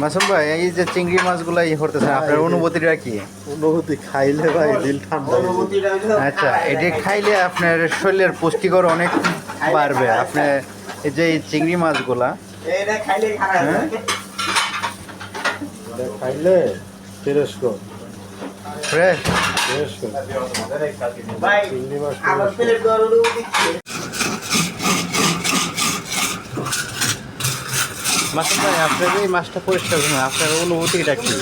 মাসুম ভাই, এই যে চিংড়ি মাছগুলো করতেছেন, আপনার অনুভূতিটা কি? অনুভূতি খাইলে ভাই দিল ঠান্ডা হয়ে যায়। আচ্ছা, এটি খাইলে আপনার শরীরের পুষ্টিকর অনেক বাড়বে। আপনি এই যে এই চিংড়ি মাছগুলা এটা খাইলে খারাপ হ্যাঁ? এটা খাইলে ফ্রেশ কর ফ্রেশ। ফ্রেশ কর ভাই চিংড়ি মাছ আমার প্লেট গরম দিচ্ছে মাসুম ভাই, আপনার এই মাছটা পরিষ্কার করুন, আপনার অনুভূতিটা কি?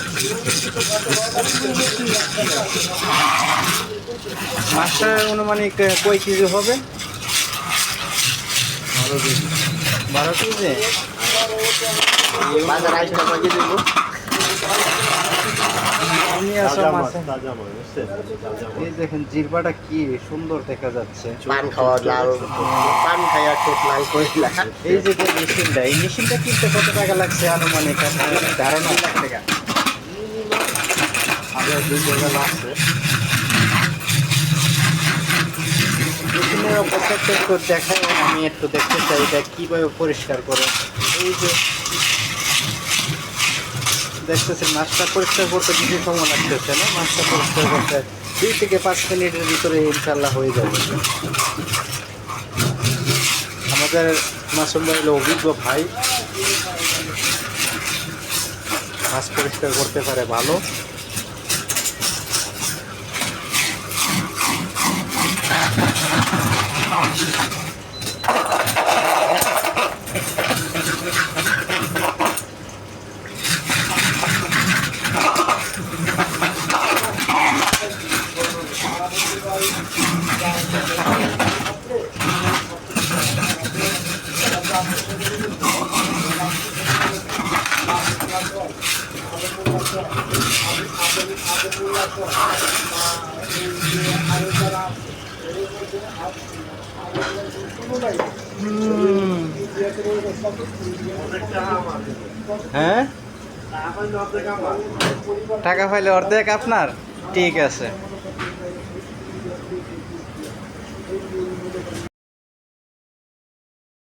মাছটা অনুমানিক কয় কেজি হবে? 12 কেজি। বাজার আইসা কয়কে দিব আমি আসলে তাজা মাছ মাছে তাজা মাছ বুঝছেন তাজা মাছ এই দেখেন জিরবাটা কি সুন্দর দেখা যাচ্ছে। পান খাওয়া লাল পান খাইয়া ঠোঁট লাল কইলা এই যে মেশিনটা, এই মেশিনটা কিনতে কত টাকা লাগছে আনুমানিক আপনার ধারণা? টাকা আগে 2 টাকা লাগছে মেশিনের অবস্থাটা একটু দেখায়, আমি একটু দেখতে চাই এটা কীভাবে পরিষ্কার করে। এই যে দেখতেছেন মাছটা পরিষ্কার করতে কিছু সময় লাগতেছে না, মাছটা পরিষ্কার করতে 2 থেকে 5 মিনিটের ভিতরে ইনশাল্লাহ হয়ে যাবে। আমাদের মাসুম ভাই হলো অভিজ্ঞ ভাই, মাছ পরিষ্কার করতে পারে ভালো। হ্যাঁ, টাকা পাইলে অর্ধেক আপনার, ঠিক আছে।